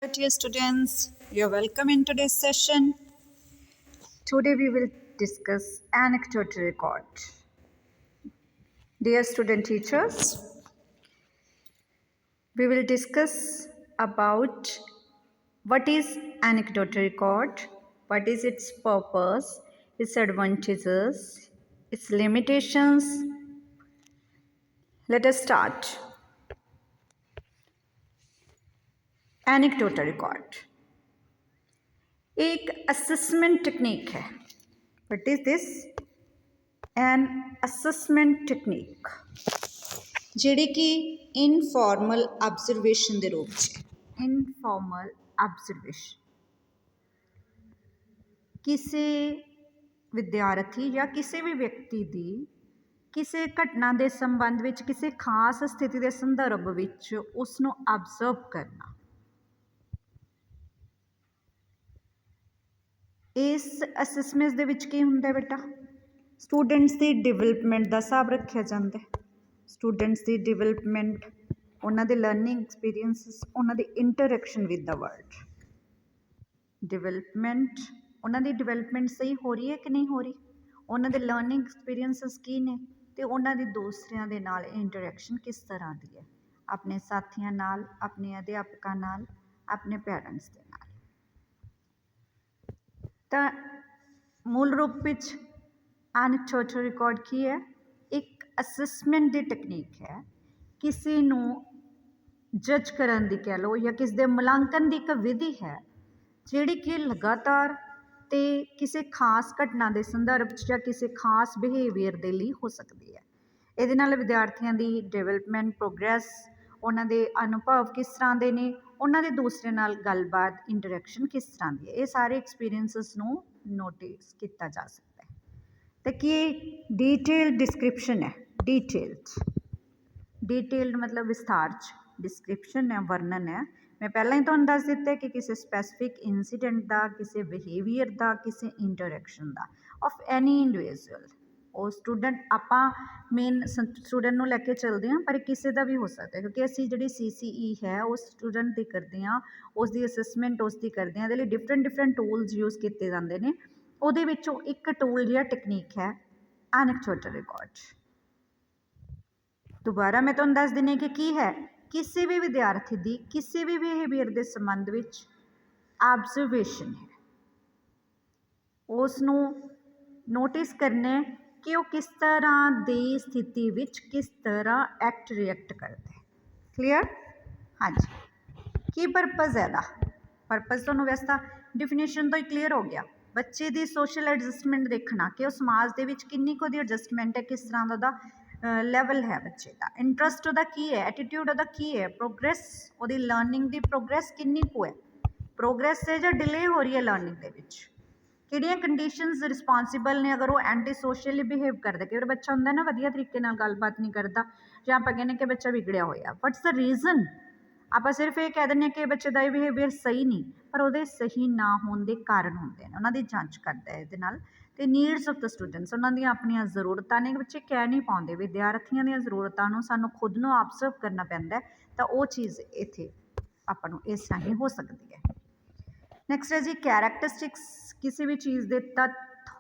Dear students, you're welcome in today's session. Today we will discuss anecdotal record. Dear student teachers, we will discuss about what is anecdotal record, what is its purpose, its advantages, its limitations. Let us start. Anecdotal record एक assessment technique है. What is this? An assessment technique ਜਿਹੜੀ ਕਿ informal observation ਦੇ ਰੂਪ 'ਚ informal observation ਕਿਸੇ ਵਿਦਿਆਰਥੀ ਜਾਂ ਕਿਸੇ ਵੀ ਵਿਅਕਤੀ ਦੀ ਕਿਸੇ ਘਟਨਾ ਦੇ ਸੰਬੰਧ ਵਿੱਚ ਕਿਸੇ ਖਾਸ ਸਥਿਤੀ ਦੇ ਸੰਦਰਭ ਵਿੱਚ ਉਸ ਨੂੰ ਆਬਜ਼ਰਵ ਕਰਨਾ। ਇਸ ਅਸੈਸਮੈਂਟ ਦੇ ਵਿੱਚ ਕੀ ਹੁੰਦਾ ਬੇਟਾ? ਸਟੂਡੈਂਟਸ ਦੀ ਡਿਵੈਲਪਮੈਂਟ ਦਾ ਹਿਸਾਬ ਰੱਖਿਆ ਜਾਂਦਾ ਹੈ। ਸਟੂਡੈਂਟਸ ਦੀ ਡਿਵੈਲਪਮੈਂਟ, ਉਹਨਾਂ ਦੇ ਲਰਨਿੰਗ ਐਕਸਪੀਰੀਅੰਸਿਸ, ਉਹਨਾਂ ਦੀ interaction with the world. Development, ਉਹਨਾਂ ਦੀ ਡਿਵੈਲਪਮੈਂਟ ਸਹੀ ਹੋ ਰਹੀ ਹੈ ਕਿ ਨਹੀਂ ਹੋ ਰਹੀ, ਉਹਨਾਂ ਦੇ ਲਰਨਿੰਗ ਐਕਸਪੀਰੀਅੰਸਿਸ ਕੀ ਨੇ, ਅਤੇ ਉਹਨਾਂ ਦੀ ਦੂਸਰਿਆਂ ਦੇ ਨਾਲ ਇੰਟਰੈਕਸ਼ਨ ਕਿਸ ਤਰ੍ਹਾਂ ਦੀ ਹੈ, ਆਪਣੇ ਸਾਥੀਆਂ ਨਾਲ, ਆਪਣੇ ਅਧਿਆਪਕਾਂ ਨਾਲ, ਆਪਣੇ ਪੇਰੈਂਟਸ ਦੇ ਨਾਲ। ਤਾਂ ਮੂਲ ਰੂਪ ਵਿੱਚ ਐਨੈਕਡੋਟਲ ਰਿਕਾਰਡ ਕੀ ਹੈ? ਇੱਕ ਅਸੈਸਮੈਂਟ ਦੀ ਟੈਕਨੀਕ ਹੈ, ਕਿਸੇ ਨੂੰ ਜੱਜ ਕਰਨ ਦੀ ਕਹਿ ਲਓ ਜਾਂ ਕਿਸੇ ਦੇ ਮੁਲਾਂਕਣ ਦੀ ਇੱਕ ਵਿਧੀ ਹੈ ਜਿਹੜੀ ਕਿ ਲਗਾਤਾਰ ਅਤੇ ਕਿਸੇ ਖਾਸ ਘਟਨਾ ਦੇ ਸੰਦਰਭ 'ਚ ਜਾਂ ਕਿਸੇ ਖਾਸ ਬਿਹੇਵੀਅਰ ਦੇ ਲਈ ਹੋ ਸਕਦੀ ਹੈ। ਇਹਦੇ ਨਾਲ ਵਿਦਿਆਰਥੀਆਂ ਦੀ ਡਿਵੈਲਪਮੈਂਟ, ਪ੍ਰੋਗਰੈਸ, ਉਹਨਾਂ ਦੇ ਅਨੁਭਵ ਕਿਸ ਤਰ੍ਹਾਂ ਦੇ ਨੇ, ਉਹਨਾਂ ਦੇ ਦੂਸਰੇ ਨਾਲ ਗੱਲਬਾਤ, ਇੰਟਰੈਕਸ਼ਨ ਕਿਸ ਤਰ੍ਹਾਂ ਦੀ ਹੈ, ਇਹ ਸਾਰੇ ਐਕਸਪੀਰੀਅੰਸਿਸ ਨੂੰ ਨੋਟਿਸ ਕੀਤਾ ਜਾ ਸਕਦਾ ਹੈ। ਅਤੇ ਕੀ ਡੀਟੇਲ ਡਿਸਕ੍ਰਿਪਸ਼ਨ ਹੈ? ਡੀਟੇਲਡ ਮਤਲਬ ਵਿਸਥਾਰ 'ਚ, ਡਿਸਕ੍ਰਿਪਸ਼ਨ ਹੈ, ਵਰਣਨ ਹੈ। ਮੈਂ ਪਹਿਲਾਂ ਹੀ ਤੁਹਾਨੂੰ ਦੱਸ ਦਿੱਤਾ ਕਿ ਕਿਸੇ ਸਪੈਸੀਫਿਕ ਇੰਸੀਡੈਂਟ ਦਾ, ਕਿਸੇ ਬਿਹੇਵੀਅਰ ਦਾ, ਕਿਸੇ interaction the of any individual. ਉਹ ਸਟੂਡੈਂਟ, ਆਪਾਂ ਮੇਨ ਸਟੂਡੈਂਟ ਨੂੰ ਲੈ ਕੇ ਚੱਲਦੇ ਹਾਂ, ਪਰ ਕਿਸੇ ਦਾ ਵੀ ਹੋ ਸਕਦਾ, ਕਿਉਂਕਿ ਅਸੀਂ ਜਿਹੜੀ CCE ਹੈ ਉਹ ਸਟੂਡੈਂਟ ਦੀ ਕਰਦੇ ਹਾਂ, ਉਸ ਦੀ ਅਸੈਸਮੈਂਟ ਉਸ ਦੀ ਕਰਦੇ ਹਾਂ। ਇਹਦੇ ਲਈ ਡਿਫਰੈਂਟ ਟੂਲਸ ਯੂਜ਼ ਕੀਤੇ ਜਾਂਦੇ ਨੇ। ਉਹਦੇ ਵਿੱਚੋਂ ਇੱਕ ਟੂਲ ਜਾਂ ਟੈਕਨੀਕ ਹੈ ਐਨੈਕਡੋਟਲ ਰਿਕਾਰਡ। ਦੁਬਾਰਾ ਮੈਂ ਤੁਹਾਨੂੰ ਦੱਸ ਦਿੰਦੀ ਕਿ ਕੀ ਹੈ। ਕਿਸੇ ਵੀ ਵਿਦਿਆਰਥੀ ਦੀ ਕਿਸੇ ਵੀ ਬਿਹੇਵੀਅਰ ਦੇ ਸੰਬੰਧ ਵਿੱਚ ਆਬਜ਼ਰਵੇਸ਼ਨ ਹੈ। ਉਸ ਨੂੰ ਨੋਟਿਸ ਕਰਨਾ ਕਿ ਉਹ ਕਿਸ ਤਰ੍ਹਾਂ ਦੀ ਸਥਿਤੀ ਵਿੱਚ ਕਿਸ ਤਰ੍ਹਾਂ ਐਕਟ ਰਿਐਕਟ ਕਰਦਾ ਹੈ। ਕਲੀਅਰ? ਹਾਂਜੀ। ਕੀ ਪਰਪਜ਼ ਹੈ ਇਹਦਾ? ਪਰਪਜ਼ ਤੁਹਾਨੂੰ ਵੈਸੇ ਤਾਂ ਡਿਫੀਨੇਸ਼ਨ ਤੋਂ ਹੀ ਕਲੀਅਰ ਹੋ ਗਿਆ। ਬੱਚੇ ਦੀ ਸੋਸ਼ਲ ਐਡਜਸਟਮੈਂਟ ਦੇਖਣਾ ਕਿ ਉਹ ਸਮਾਜ ਦੇ ਵਿੱਚ ਕਿੰਨੀ ਕੁ ਉਹਦੀ ਐਡਜਸਟਮੈਂਟ ਹੈ, ਕਿਸ ਤਰ੍ਹਾਂ ਦਾ ਉਹਦਾ ਲੈਵਲ ਹੈ ਬੱਚੇ ਦਾ, ਇੰਟਰਸਟ ਉਹਦਾ ਕੀ ਹੈ, ਐਟੀਟਿਊਡ ਉਹਦਾ ਕੀ ਹੈ, ਪ੍ਰੋਗਰੈਸ, ਉਹਦੀ ਲਰਨਿੰਗ ਦੀ ਪ੍ਰੋਗਰੈਸ ਕਿੰਨੀ ਕੁ ਹੈ, ਪ੍ਰੋਗਰੈਸ ਹੈ ਜਾਂ ਡਿਲੇ ਹੋ ਰਹੀ ਹੈ ਲਰਨਿੰਗ ਦੇ ਵਿੱਚ, ਕਿਹੜੀਆਂ ਕੰਡੀਸ਼ਨਸ ਰਿਸਪੋਂਸੀਬਲ ਨੇ ਅਗਰ ਉਹ ਐਂਟੀ ਸੋਸ਼ਲੀ ਬਿਹੇਵ ਕਰਦਾ। ਕਈ ਵਾਰ ਬੱਚਾ ਹੁੰਦਾ ਨਾ ਵਧੀਆ ਤਰੀਕੇ ਨਾਲ ਗੱਲਬਾਤ ਨਹੀਂ ਕਰਦਾ, ਜਾਂ ਆਪਾਂ ਕਹਿੰਦੇ ਕਿ ਬੱਚਾ ਵਿਗੜਿਆ ਹੋਇਆ। ਵਟਸ ਦਾ ਰੀਜ਼ਨ? ਆਪਾਂ ਸਿਰਫ ਇਹ ਕਹਿ ਦਿੰਦੇ ਹਾਂ ਕਿ ਬੱਚੇ ਦਾ ਇਹ ਬਿਹੇਵੀਅਰ ਸਹੀ ਨਹੀਂ, ਪਰ ਉਹਦੇ ਸਹੀ ਨਾ ਹੋਣ ਦੇ ਕਾਰਨ ਹੁੰਦੇ ਨੇ, ਉਹਨਾਂ ਦੀ ਜਾਂਚ ਕਰਦਾ ਹੈ ਇਹਦੇ ਨਾਲ। ਅਤੇ ਨੀਡਸ ਆਫ ਦ ਸਟੂਡੈਂਟਸ, ਉਹਨਾਂ ਦੀਆਂ ਆਪਣੀਆਂ ਜ਼ਰੂਰਤਾਂ ਨੇ, ਬੱਚੇ ਕਹਿ ਨਹੀਂ ਪਾਉਂਦੇ। ਵਿਦਿਆਰਥੀਆਂ ਦੀਆਂ ਜ਼ਰੂਰਤਾਂ ਨੂੰ ਸਾਨੂੰ ਖੁਦ ਨੂੰ ਆਬਜ਼ਰਵ ਕਰਨਾ ਪੈਂਦਾ, ਤਾਂ ਉਹ ਚੀਜ਼ ਇੱਥੇ ਆਪਾਂ ਨੂੰ ਇਸ ਰਾਹੀਂ ਹੋ ਸਕਦੀ ਹੈ। ਨੈਕਸਟ ਹੈ ਜੀ ਕੈਰੈਕਟਰਿਸਟਿਕਸ। ਕਿਸੇ ਵੀ ਚੀਜ਼ ਦੇ ਤੱਤ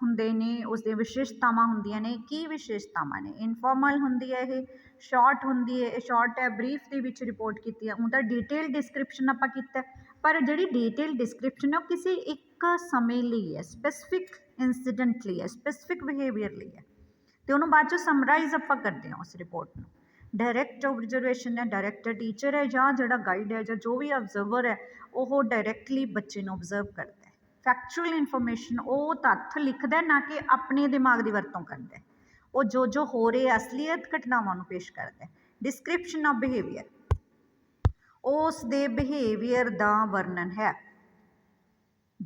ਹੁੰਦੇ ਨੇ, ਉਸਦੀਆਂ ਵਿਸ਼ੇਸ਼ਤਾਵਾਂ ਹੁੰਦੀਆਂ ਨੇ। ਕੀ ਵਿਸ਼ੇਸ਼ਤਾਵਾਂ ਨੇ? ਇਨਫੋਰਮਲ ਹੁੰਦੀ ਹੈ ਇਹ, ਸ਼ਾਰਟ ਹੁੰਦੀ ਹੈ, ਇਹ ਸ਼ਾਰਟ ਹੈ, ਬਰੀਫ ਦੇ ਵਿੱਚ ਰਿਪੋਰਟ ਕੀਤੀ ਹੈ। ਉਹਦਾ ਡਿਟੇਲ ਡਿਸਕ੍ਰਿਪਸ਼ਨ ਆਪਾਂ ਕੀਤਾ, ਪਰ ਜਿਹੜੀ ਡਿਟੇਲ ਡਿਸਕ੍ਰਿਪਸ਼ਨ ਹੈ ਉਹ ਕਿਸੇ ਇੱਕ ਸਮੇਂ ਲਈ ਹੈ, ਸਪੈਸੀਫਿਕ ਇੰਸੀਡੈਂਟ ਲਈ ਹੈ, ਸਪੈਸੀਫਿਕ ਬਿਹੇਵੀਅਰ ਲਈ ਹੈ, ਅਤੇ ਉਹਨੂੰ ਬਾਅਦ 'ਚੋਂ ਸਮਰਾਈਜ਼ ਆਪਾਂ ਕਰਦੇ ਹਾਂ ਉਸ ਰਿਪੋਰਟ ਨੂੰ। ਡਾਇਰੈਕਟ ਓਬਜ਼ਰਵੇਸ਼ਨ ਹੈ, ਡਾਇਰੈਕਟ ਟੀਚਰ ਹੈ ਜਾਂ ਜਿਹੜਾ ਗਾਈਡ ਹੈ ਜਾਂ ਜੋ ਵੀ ਅਬਜ਼ਰਵਰ ਹੈ ਉਹ ਡਾਇਰੈਕਟਲੀ ਬੱਚੇ ਨੂੰ ਓਬਜ਼ਰਵ ਕਰਦਾ ਹੈ। ਫੈਕਚੁਅਲ ਇਨਫੋਰਮੇਸ਼ਨ, ਉਹ ਤੱਥ ਲਿਖਦਾ, ਨਾ ਕਿ ਆਪਣੇ ਦਿਮਾਗ ਦੀ ਵਰਤੋਂ ਕਰਦਾ। ਉਹ ਜੋ ਹੋ ਰਹੇ ਅਸਲੀਅਤ ਘਟਨਾਵਾਂ ਨੂੰ ਪੇਸ਼ ਕਰਦਾ ਹੈ। ਡਿਸਕ੍ਰਿਪਸ਼ਨ ਆਫ ਬਿਹੇਵੀਅਰ, ਉਸ ਦੇ ਬਿਹੇਵੀਅਰ ਦਾ ਵਰਣਨ ਹੈ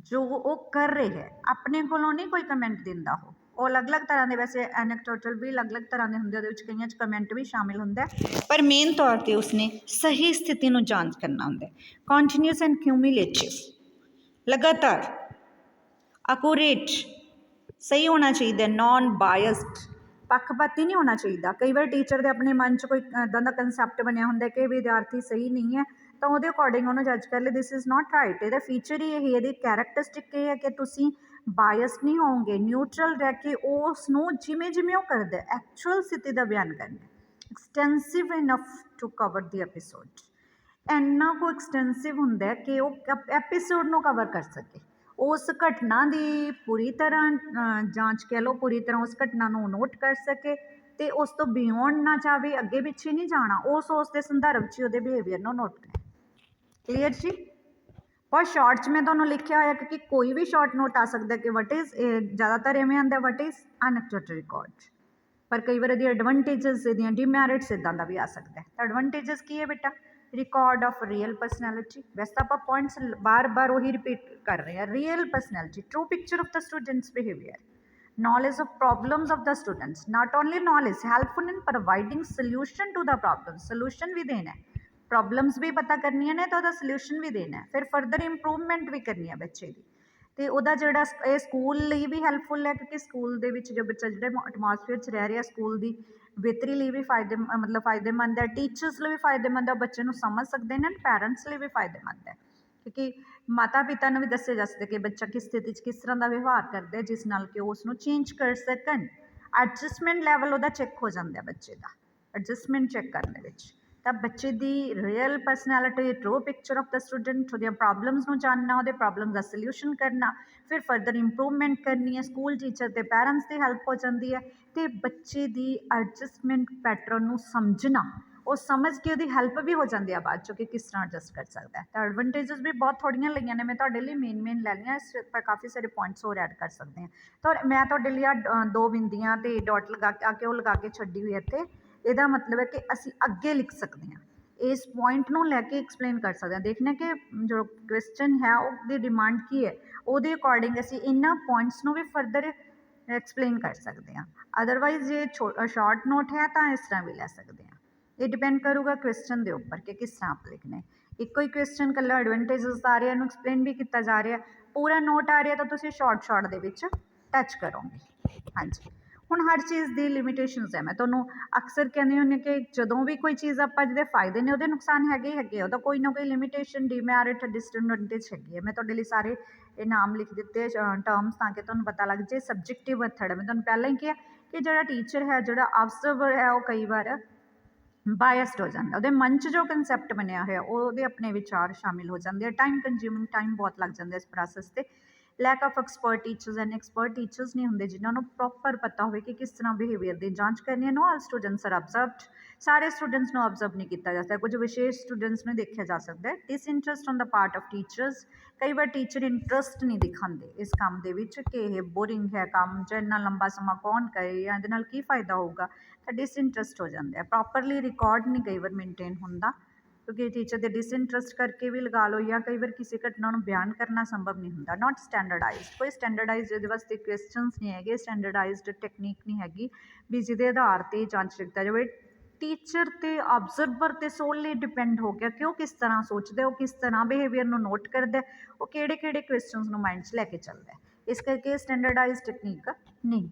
ਜੋ ਉਹ ਕਰ ਰਹੇ ਹੈ, ਆਪਣੇ ਕੋਲੋਂ ਨਹੀਂ ਕੋਈ ਕਮੈਂਟ ਦਿੰਦਾ। ਉਹ ਅਲੱਗ-ਅਲੱਗ ਤਰ੍ਹਾਂ ਦੇ, ਵੈਸੇ ਐਨੈਕਡੋਟਲ ਵੀ ਅਲੱਗ-ਅਲੱਗ ਤਰ੍ਹਾਂ ਦੇ ਹੁੰਦੇ, ਉਹਦੇ ਵਿੱਚ ਕਈਆਂ 'ਚ ਕਮੈਂਟ ਵੀ ਸ਼ਾਮਿਲ ਹੁੰਦਾ, ਪਰ ਮੇਨ ਤੌਰ 'ਤੇ ਉਸਨੇ ਸਹੀ ਸਥਿਤੀ ਨੂੰ ਜਾਂਚ ਕਰਨਾ ਹੁੰਦਾ। ਕੰਟੀਨਿਊਸ ਐਂਡ ਕਿਊਮੂਲੇਟਿਵ, ਲਗਾਤਾਰ, ਅਕੂਰੇਟ, ਸਹੀ ਹੋਣਾ ਚਾਹੀਦਾ, ਨੋਨ ਬਾਇਸਡ, ਪੱਖਪਾਤੀ ਨਹੀਂ ਹੋਣਾ ਚਾਹੀਦਾ। ਕਈ ਵਾਰ ਟੀਚਰ ਦੇ ਆਪਣੇ ਮਨ 'ਚ ਕੋਈ ਇੱਦਾਂ ਦਾ ਕੰਸੈਪਟ ਬਣਿਆ ਹੁੰਦਾ ਕਿ ਵਿਦਿਆਰਥੀ ਸਹੀ ਨਹੀਂ ਹੈ, ਤਾਂ ਉਹਦੇ ਅਕੋਰਡਿੰਗ ਉਹਨੂੰ ਜੱਜ ਕਰ ਲੈ ਦਿਸ ਇਜ਼ ਨਾਟ ਰਾਈਟ। ਇਹਦਾ ਫੀਚਰ ਹੀ ਇਹ, ਇਹਦੀ ਕੈਰੈਕਟਰਿਸਟਿਕ ਇਹ ਹੈ ਕਿ ਤੁਸੀਂ ਬਾਇਸ ਨਹੀਂ ਹੋਵੋਗੇ, ਨਿਊਟਰਲ ਰਹਿ ਕੇ ਉਸ ਨੂੰ ਜਿਵੇਂ ਜਿਵੇਂ ਉਹ ਕਰਦਾ ਐਕਚੁਅਲ ਸਥਿਤੀ ਦਾ ਬਿਆਨ ਕਰਨਾ। Extensive enough to cover the episode, ਇੰਨਾ ਕੁ ਐਕਸਟੈਂਸਿਵ ਹੁੰਦਾ ਕਿ ਉਹ ਐਪੀਸੋਡ ਨੂੰ ਕਵਰ ਕਰ ਸਕੇ, ਉਸ ਘਟਨਾ ਦੀ ਪੂਰੀ ਤਰ੍ਹਾਂ ਜਾਂਚ ਕਹਿ ਲਓ, ਪੂਰੀ ਤਰ੍ਹਾਂ ਉਸ ਘਟਨਾ ਨੂੰ ਨੋਟ ਕਰ ਸਕੇ ਤੇ ਉਸ ਤੋਂ ਬਿਯੋਂਡ ਨਾ ਜਾਵੇ, ਅੱਗੇ ਪਿੱਛੇ ਨਹੀਂ ਜਾਣਾ, ਉਸ ਦੇ ਸੰਦਰਭ 'ਚ ਉਹਦੇ ਬਿਹੇਵੀਅਰ ਨੂੰ ਨੋਟ ਕਰੇ। ਕਲੀਅਰ ਜੀ। और शॉर्ट च मैं तुहानूं लिखिया होया क्योंकि कोई भी शॉर्ट नोट आ सकता है कि वट इज़ ज़्यादातर इवें आंदा वट इज़ अनएक्सपेक्टेड रिकॉर्ड, पर कई बार एडवांटेजिज डिमैरिट्स इदां दा भी आ सकता है। तो एडवांटेजिज की है बेटा, रिकॉर्ड ऑफ रियल परसनैलिटी, वैसे तो आप पॉइंट्स बार बार वही रिपीट कर रहे हैं। Real personality, true picture of the students behaviour, knowledge of problems of the students, not only knowledge, helpful in providing solution to the problem, solution भी देना है, प्रॉब्लम्स भी पता करनियां ने तो ਉਹਦਾ ਸੋਲੂਸ਼ਨ ਵੀ ਦੇਣਾ ਹੈ, ਫਿਰ ਫਰਦਰ ਇੰਪਰੂਵਮੈਂਟ ਵੀ ਕਰਨੀ ਹੈ ਬੱਚੇ ਦੀ। ਤੇ ਉਹਦਾ ਜਿਹੜਾ ਇਹ ਸਕੂਲ ਲਈ ਵੀ ਹੈਲਪਫੁਲ ਹੈ ਕਿਉਂਕਿ ਸਕੂਲ ਦੇ ਵਿੱਚ ਜੋ ਬੱਚਾ ਜਿਹੜੇ ਐਟਮੋਸਫੇਅਰ 'ਚ ਰਹਿ ਰਿਹਾ ਸਕੂਲ ਦੀ ਬਿਹਤਰੀ ਲਈ ਵੀ ਫਾਇਦੇਮੰਦ ਹੈ, ਟੀਚਰਸ ਲਈ ਵੀ ਫਾਇਦੇਮੰਦ ਹੈ, ਬੱਚੇ ਨੂੰ ਸਮਝ ਸਕਦੇ ਨੇ, ਪੈਰੈਂਟਸ ਲਈ ਵੀ ਫਾਇਦੇਮੰਦ ਹੈ ਕਿਉਂਕਿ ਮਾਤਾ ਪਿਤਾ ਨੂੰ ਵੀ ਦੱਸੇ ਜਾ ਸਕਦੇ ਕਿ ਬੱਚਾ ਕਿਸ ਸਥਿਤੀ 'ਚ ਕਿਸ ਤਰ੍ਹਾਂ ਦਾ ਵਿਵਹਾਰ ਕਰਦਾ ਹੈ, ਜਿਸ ਨਾਲ ਕਿ ਉਹ ਉਸ ਨੂੰ ਚੇਂਜ ਕਰ ਸਕਣ। ਐਡਜਸਟਮੈਂਟ ਲੈਵਲ ਉਹਦਾ ਚੈੱਕ ਹੋ ਜਾਂਦਾ ਬੱਚੇ ਦਾ, ਐਡਜਸਟਮੈਂਟ ਚੈੱਕ ਕਰਨ ਦੇ ਵਿੱਚ। ਤਾਂ ਬੱਚੇ ਦੀ real personality, true picture of the student, ਉਹਦੀਆਂ ਪ੍ਰੋਬਲਮਸ ਨੂੰ ਜਾਣਨਾ, ਉਹਦੇ ਪ੍ਰੋਬਲਮ ਦਾ ਸੋਲਿਊਸ਼ਨ ਕਰਨਾ, ਫਿਰ ਫਰਦਰ ਇੰਪਰੂਵਮੈਂਟ ਕਰਨੀ ਹੈ, ਸਕੂਲ ਟੀਚਰ ਅਤੇ ਪੈਰੈਂਟਸ ਦੀ ਹੈਲਪ ਹੋ ਜਾਂਦੀ ਹੈ। ਅਤੇ ਬੱਚੇ ਦੀ ਐਡਜਸਟਮੈਂਟ ਪੈਟਰਨ ਨੂੰ ਸਮਝਣਾ, ਉਹ ਸਮਝ ਕੇ ਉਹਦੀ ਹੈਲਪ ਵੀ ਹੋ ਜਾਂਦੀ ਆ ਬਾਅਦ ਚੋਂ ਕਿ ਕਿਸ ਤਰ੍ਹਾਂ ਐਡਜਸਟ ਕਰ ਸਕਦਾ ਹੈ। ਤਾਂ ਐਡਵਾਂਟੇਜਸ ਵੀ ਬਹੁਤ ਥੋੜ੍ਹੀਆਂ ਲਈਆਂ ਨੇ ਮੈਂ ਤੁਹਾਡੇ ਲਈ, ਮੇਨ ਲੈ ਲਈਆਂ, ਇਸ ਪਰ ਕਾਫੀ ਸਾਰੇ ਪੁਆਇੰਟਸ ਹੋਰ ਐਡ ਕਰ ਸਕਦੇ ਹਾਂ। ਤਾਂ ਮੈਂ ਤੁਹਾਡੇ ਲਈ ਆ ਦੋ ਬਿੰਦੀਆਂ ਅਤੇ ਡਾਟ ਲਗਾ ਕੇ ਉਹ ਲਗਾ ਕੇ ਛੱਡੀ ਹੋਈ ਇੱਥੇ, ਇਹਦਾ ਮਤਲਬ ਹੈ ਕਿ ਅਸੀਂ ਅੱਗੇ ਲਿਖ ਸਕਦੇ ਹਾਂ, ਇਸ ਪੁਆਇੰਟ ਨੂੰ ਲੈ ਕੇ ਐਕਸਪਲੇਨ ਕਰ ਸਕਦੇ ਹਾਂ। ਦੇਖਣਾ ਕਿ ਜੋ ਕੁਐਸਚਨ ਹੈ ਉਹਦੀ ਡਿਮਾਂਡ ਕੀ ਹੈ, ਉਹਦੇ ਅਕੋਰਡਿੰਗ ਅਸੀਂ ਇਹਨਾਂ ਪੁਆਇੰਟਸ ਨੂੰ ਵੀ ਫਰਦਰ ਐਕਸਪਲੇਨ ਕਰ ਸਕਦੇ ਹਾਂ। ਅਦਰਵਾਈਜ਼ ਜੇ ਸ਼ਾਰਟ ਨੋਟ ਹੈ ਤਾਂ ਇਸ ਤਰ੍ਹਾਂ ਵੀ ਲੈ ਸਕਦੇ ਹਾਂ। ਇਹ ਡਿਪੈਂਡ ਕਰੂਗਾ ਕੁਐਸਚਨ ਦੇ ਉੱਪਰ ਕਿ ਕਿਸ ਤਰ੍ਹਾਂ ਆਪਾਂ ਲਿਖਣਾ ਹੈ। ਇੱਕੋ ਹੀ ਕੁਐਸਚਨ ਇਕੱਲਾ ਐਡਵਾਂਟੇਜਸ ਆ ਰਿਹਾ, ਇਹਨੂੰ ਐਕਸਪਲੇਨ ਵੀ ਕੀਤਾ ਜਾ ਰਿਹਾ, ਪੂਰਾ ਨੋਟ ਆ ਰਿਹਾ ਤਾਂ ਤੁਸੀਂ ਸ਼ਾਰਟ ਦੇ ਵਿੱਚ ਟੱਚ ਕਰੋਗੇ। ਹਾਂਜੀ, ਹੁਣ ਹਰ ਚੀਜ਼ ਦੀ ਲਿਮਿਟੇਸ਼ਨਸ ਹੈ। ਮੈਂ ਤੁਹਾਨੂੰ ਅਕਸਰ ਕਹਿੰਦੀ ਹੁੰਦੀ ਕਿ ਜਦੋਂ ਵੀ ਕੋਈ ਚੀਜ਼ ਆਪਾਂ ਜਿਹਦੇ ਫਾਇਦੇ ਨੇ ਉਹਦੇ ਨੁਕਸਾਨ ਹੈਗੇ ਹੀ ਹੈਗੇ, ਉਹਦਾ ਕੋਈ ਨਾ ਕੋਈ ਲਿਮਿਟੇਸ਼ਨ, ਡਿਮੈਰਿਟ, ਡਿਸਐਡਵਾਂਟੇਜ ਹੈਗੀ ਹੈ। ਮੈਂ ਤੁਹਾਡੇ ਲਈ ਸਾਰੇ ਇਹ ਨਾਮ ਲਿਖ ਦਿੱਤੇ ਟਰਮਸ ਤਾਂ ਕਿ ਤੁਹਾਨੂੰ ਪਤਾ ਲੱਗ ਜੇ। ਸਬਜੈਕਟਿਵ ਮੈਥਡ, ਮੈਂ ਤੁਹਾਨੂੰ ਪਹਿਲਾਂ ਹੀ ਕਿਹਾ ਕਿ ਜਿਹੜਾ ਟੀਚਰ ਹੈ, ਜਿਹੜਾ ਆਬਜ਼ਰਵਰ ਹੈ, ਉਹ ਕਈ ਵਾਰ ਬਾਇਸਡ ਹੋ ਜਾਂਦਾ, ਉਹਦੇ ਮਨ 'ਚ ਜੋ ਕੰਸੈਪਟ ਬਣਿਆ ਹੋਇਆ ਉਹਦੇ ਆਪਣੇ ਵਿਚਾਰ ਸ਼ਾਮਿਲ ਹੋ ਜਾਂਦੇ ਆ। ਟਾਈਮ ਕੰਜ਼ਿਊਮਿੰਗ, ਟਾਈਮ ਬਹੁਤ ਲੱਗ ਜਾਂਦਾ ਇਸ ਪ੍ਰੋਸੈਸ 'ਤੇ। Lack of expert teachers and expert teachers ਨਹੀਂ ਹੁੰਦੇ ਜਿਨ੍ਹਾਂ ਨੂੰ ਪ੍ਰੋਪਰ ਪਤਾ ਹੋਵੇ ਕਿ ਕਿਸ ਤਰ੍ਹਾਂ ਬਿਹੇਵੀਅਰ ਦੀ ਜਾਂਚ ਕਰਨੀ ਹੈ। ਨੋ ਆਲ ਸਟੂਡੈਂਟਸ ਆਰ ਅਬਜ਼ਰਵਡ, ਸਾਰੇ ਸਟੂਡੈਂਟਸ ਨੂੰ ਅਬਜ਼ਰਵ ਨਹੀਂ ਕੀਤਾ ਜਾ ਸਕਦਾ, ਕੁਝ ਵਿਸ਼ੇਸ਼ ਸਟੂਡੈਂਟਸ ਨੂੰ ਦੇਖਿਆ ਜਾ ਸਕਦਾ ਹੈ। Disinterest on the part of teachers, ਕਈ ਵਾਰ ਟੀਚਰ ਇੰਟਰਸਟ ਨਹੀਂ ਦਿਖਾਉਂਦੇ ਇਸ ਕੰਮ ਦੇ ਵਿੱਚ ਕਿ ਇਹ ਬੋਰਿੰਗ ਹੈ ਕੰਮ, ਜਾਂ ਇੰਨਾ ਲੰਬਾ ਸਮਾਂ ਕੌਣ ਕਰੇ, ਜਾਂ ਇਹਦੇ ਨਾਲ ਕੀ ਫਾਇਦਾ ਹੋਊਗਾ, ਤਾਂ ਡਿਸਇੰਟਰਸਟ ਹੋ ਜਾਂਦਾ ਹੈ। ਪ੍ਰੋਪਰਲੀ ਰਿਕਾਰਡ ਨਹੀਂ ਕਈ ਵਾਰ ਮੇਨਟੇਨ ਹੁੰਦਾ ਕਿਉਂਕਿ ਟੀਚਰ ਦੇ ਡਿਸਇੰਟਰਸਟ ਕਰਕੇ ਵੀ ਲਗਾ ਲਓ, ਜਾਂ ਕਈ ਵਾਰ ਕਿਸੇ ਘਟਨਾ ਨੂੰ ਬਿਆਨ ਕਰਨਾ ਸੰਭਵ ਨਹੀਂ ਹੁੰਦਾ। ਨਾਟ ਸਟੈਂਡਰਡਾਈਜ਼ਡ, ਕੋਈ ਸਟੈਂਡਰਡਾਈਜ਼ਡ ਇਹਦੇ ਵਾਸਤੇ ਕੁਐਸਚਨਸ ਨਹੀਂ ਹੈਗੇ, ਸਟੈਂਡਰਡਾਈਜ਼ਡ ਟੈਕਨੀਕ ਨਹੀਂ ਹੈਗੀ ਵੀ ਜਿਹਦੇ ਆਧਾਰ 'ਤੇ ਜਾਂਚ ਕੀਤਾ ਜਾਵੇ। ਟੀਚਰ ਅਤੇ ਆਬਜ਼ਰਵਰ 'ਤੇ ਸੋਲਲੀ ਡਿਪੈਂਡ ਹੋ ਗਿਆ ਕਿ ਉਹ ਕਿਸ ਤਰ੍ਹਾਂ ਸੋਚਦਾ, ਉਹ ਕਿਸ ਤਰ੍ਹਾਂ ਬਿਹੇਵੀਅਰ ਨੂੰ ਨੋਟ ਕਰਦਾ, ਉਹ ਕਿਹੜੇ ਕੁਐਸਚਨਸ ਨੂੰ ਮਾਈਂਡ 'ਚ ਲੈ ਕੇ ਚੱਲਦਾ, ਇਸ ਕਰਕੇ ਸਟੈਂਡਰਡਾਈਜ਼ਡ ਟੈਕਨੀਕ ਨਹੀਂ।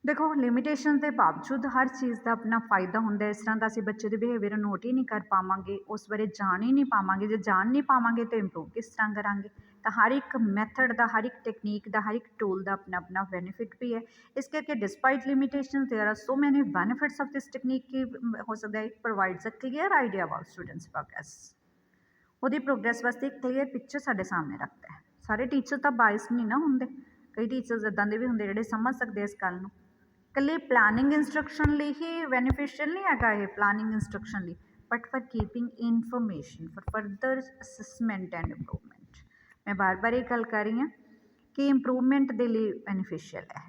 ਦੇਖੋ, ਲਿਮਿਟੇਸ਼ਨ ਦੇ ਬਾਵਜੂਦ ਹਰ ਚੀਜ਼ ਦਾ ਆਪਣਾ ਫਾਇਦਾ ਹੁੰਦਾ। ਇਸ ਤਰ੍ਹਾਂ ਦਾ ਅਸੀਂ ਬੱਚੇ ਦੇ ਬਿਹੇਵੀਅਰ ਨੂੰ ਨੋਟ ਹੀ ਨਹੀਂ ਕਰ ਪਾਵਾਂਗੇ, ਉਸ ਬਾਰੇ ਜਾਣ ਹੀ ਨਹੀਂ ਪਾਵਾਂਗੇ। ਜੇ ਜਾਣ ਨਹੀਂ ਪਾਵਾਂਗੇ ਤਾਂ ਇੰਪਰੂਵ ਕਿਸ ਤਰ੍ਹਾਂ ਕਰਾਂਗੇ। ਤਾਂ ਹਰ ਇੱਕ ਮੈਥਡ ਦਾ, ਹਰ ਇੱਕ ਟੈਕਨੀਕ ਦਾ, ਹਰ ਇੱਕ ਟੂਲ ਦਾ ਆਪਣਾ ਬੈਨੀਫਿਟ ਵੀ ਹੈ। ਇਸ ਕਰਕੇ despite limitation there are so many benefits of this technique ਕਿ ਹੋ ਸਕਦਾ it provides a clear idea about students progress. ਉਹਦੀ ਪ੍ਰੋਗਰੈਸ ਵਾਸਤੇ ਇੱਕ ਕਲੀਅਰ ਪਿਕਚਰ ਸਾਡੇ ਸਾਹਮਣੇ ਰੱਖਦਾ ਹੈ। ਸਾਰੇ ਟੀਚਰ ਤਾਂ ਬਾਇਸ ਨਹੀਂ ਨਾ ਹੁੰਦੇ, ਕਈ ਟੀਚਰਸ ਇੱਦਾਂ ਦੇ ਵੀ ਹੁੰਦੇ ਜਿਹੜੇ ਸਮਝ ਸਕਦੇ ਇਸ ਗੱਲ ਨੂੰ। ਇਕੱਲੀ ਪਲਾਨਿੰਗ ਇੰਸਟਰਕਸ਼ਨ ਲਈ ਹੀ ਬੈਨੀਫਿਸ਼ੀਅਲ ਨਹੀਂ ਹੈਗਾ ਇਹ, ਪਲਾਨਿੰਗ ਇੰਸਟਰਕਸ਼ਨ ਲਈ, but for keeping information for further assessment and improvement. ਮੈਂ ਬਾਰ ਇਹ ਗੱਲ ਕਰ ਰਹੀ ਹਾਂ ਕਿ ਇੰਪਰੂਵਮੈਂਟ ਦੇ ਲਈ ਬੈਨੀਫਿਸ਼ੀਅਲ ਹੈ।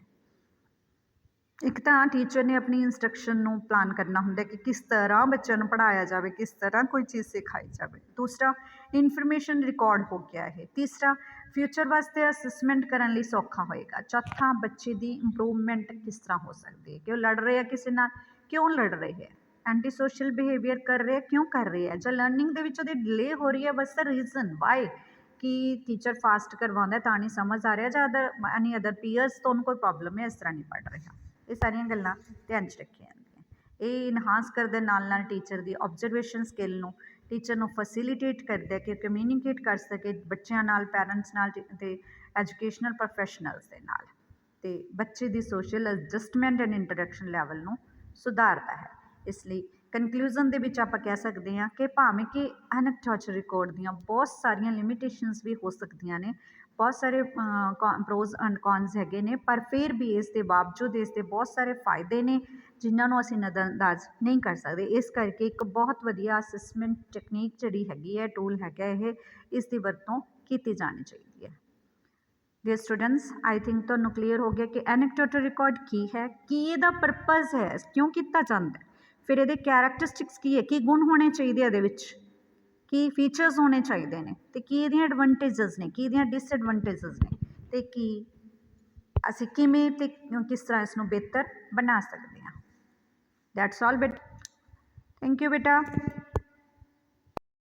ਇੱਕ ਤਾਂ ਟੀਚਰ ਨੇ ਆਪਣੀ ਇੰਸਟਰਕਸ਼ਨ ਨੂੰ ਪਲਾਨ ਕਰਨਾ ਹੁੰਦਾ ਕਿ ਕਿਸ ਤਰ੍ਹਾਂ ਬੱਚਿਆਂ ਨੂੰ ਪੜ੍ਹਾਇਆ ਜਾਵੇ, ਕਿਸ ਤਰ੍ਹਾਂ ਕੋਈ ਚੀਜ਼ ਸਿਖਾਈ ਜਾਵੇ। ਦੂਸਰਾ, ਇਨਫੋਰਮੇਸ਼ਨ ਰਿਕਾਰਡ ਹੋ ਗਿਆ ਇਹ। ਤੀਸਰਾ, ਫਿਊਚਰ ਵਾਸਤੇ ਅਸੈਸਮੈਂਟ ਕਰਨ ਲਈ ਸੌਖਾ ਹੋਏਗਾ। ਚੌਥਾ, ਬੱਚੇ ਦੀ ਇੰਪਰੂਵਮੈਂਟ ਕਿਸ ਤਰ੍ਹਾਂ ਹੋ ਸਕਦੀ ਹੈ, ਕਿ ਉਹ ਲੜ ਰਹੇ ਆ ਕਿਸੇ ਨਾਲ, ਕਿਉਂ ਲੜ ਰਹੇ ਹੈ, ਐਂਟੀ ਸੋਸ਼ਲ ਬਿਹੇਵੀਅਰ ਕਰ ਰਹੇ, ਕਿਉਂ ਕਰ ਰਹੇ ਹੈ, ਜਾਂ ਲਰਨਿੰਗ ਦੇ ਵਿੱਚ ਉਹਦੀ ਡਿਲੇ ਹੋ ਰਹੀ ਹੈ, ਬਸ ਦਾ ਰੀਜ਼ਨ ਵਾਈ, ਕਿ ਟੀਚਰ ਫਾਸਟ ਕਰਵਾਉਂਦਾ ਤਾਂ ਨਹੀਂ ਸਮਝ ਆ ਰਿਹਾ, ਜਾਂ ਐਨੀ ਅਦਰ ਪੀਅਰਸ ਤੋਂ ਉਹਨੂੰ ਕੋਈ ਪ੍ਰੋਬਲਮ ਹੈ, ਇਸ ਤਰ੍ਹਾਂ ਨਹੀਂ ਪੜ੍ਹ ਰਿਹਾ। ਇਹ ਸਾਰੀਆਂ ਗੱਲਾਂ ਧਿਆਨ 'ਚ ਰੱਖੀਆਂ ਜਾਂਦੀਆਂ। ਇਹ ਇਨਹਾਂਸ ਕਰਦਾ ਨਾਲ ਟੀਚਰ ਦੀ ਆਬਜ਼ਰਵੇਸ਼ਨ ਸਕਿੱਲ ਨੂੰ, ਟੀਚਰ ਨੂੰ ਫੈਸਿਲੀਟੇਟ ਕਰਦਾ ਕਿ ਕਮਿਊਨੀਕੇਟ ਕਰ ਸਕੇ ਬੱਚਿਆਂ ਨਾਲ, ਪੈਰੈਂਟਸ ਨਾਲ ਤੇ ਐਜੂਕੇਸ਼ਨਲ ਪ੍ਰੋਫੈਸ਼ਨਲਸ ਦੇ ਨਾਲ, ਤੇ ਬੱਚੇ ਦੀ social adjustment and interaction level ਨੂੰ ਸੁਧਾਰਦਾ ਹੈ। ਇਸ ਲਈ ਕਨਕਲੂਜ਼ਨ ਦੇ ਵਿੱਚ ਆਪਾਂ ਕਹਿ ਸਕਦੇ ਹਾਂ ਕਿ ਭਾਵੇਂ ਕਿ ਐਨਕਡੋਟ ਰਿਕਾਰਡ ਦੀਆਂ ਬਹੁਤ ਸਾਰੀਆਂ ਲਿਮਿਟੇਸ਼ਨਸ ਵੀ ਹੋ ਸਕਦੀਆਂ ਨੇ, ਬਹੁਤ ਸਾਰੇ ਪ੍ਰੋਜ਼ ਐਂਡ ਕੌਨਸ ਹੈਗੇ ਨੇ, ਪਰ ਫਿਰ ਵੀ ਇਸ ਦੇ ਬਾਵਜੂਦ ਇਸ ਦੇ ਬਹੁਤ ਸਾਰੇ ਫਾਇਦੇ ਨੇ ਜਿਨ੍ਹਾਂ ਨੂੰ ਅਸੀਂ ਨਜ਼ਰਅੰਦਾਜ਼ ਨਹੀਂ ਕਰ ਸਕਦੇ। ਇਸ ਕਰਕੇ ਇੱਕ ਬਹੁਤ ਵਧੀਆ ਅਸੈਸਮੈਂਟ ਟੈਕਨੀਕ ਜਿਹੜੀ ਹੈਗੀ ਹੈ, ਟੂਲ ਹੈਗਾ ਇਹ, ਇਸ ਦੀ ਵਰਤੋਂ ਕੀਤੀ ਜਾਣੀ ਚਾਹੀਦੀ ਹੈ। ਡੀਅਰ ਸਟੂਡੈਂਟਸ, ਆਈ ਥਿੰਕ ਤੁਹਾਨੂੰ ਕਲੀਅਰ ਹੋ ਗਿਆ ਕਿ ਐਨਕਡੋਟਲ ਰਿਕਾਰਡ ਕੀ ਹੈ, ਕੀ ਇਹਦਾ ਪਰਪਸ ਹੈ, ਕਿਉਂ ਕੀਤਾ ਜਾਂਦਾ, ਫਿਰ ਇਹਦੇ ਕੈਰੈਕਟਰਿਸਟਿਕਸ ਕੀ ਹੈ, ਕੀ ਗੁਣ ਹੋਣੇ ਚਾਹੀਦੇ ਇਹਦੇ ਵਿੱਚ, ਕੀ ਫੀਚਰਸ ਹੋਣੇ ਚਾਹੀਦੇ ਨੇ, ਤੇ ਕੀ ਇਹਦੀਆਂ ਐਡਵਾਂਟੇਜਸ ਨੇ, ਕੀ ਇਹਦੀਆਂ ਡਿਸਐਡਵਾਂਟੇਜਸ ਨੇ, ਤੇ ਕੀ ਅਸੀਂ ਕਿਵੇਂ ਤੇ ਕਿਸ ਤਰ੍ਹਾਂ ਇਸ ਨੂੰ ਬਿਹਤਰ ਬਣਾ ਸਕਦੇ ਹਾਂ। ਦੈਟਸ ਆਲ ਬੇਟਾ। ਥੈਂਕ ਯੂ ਬੇਟਾ।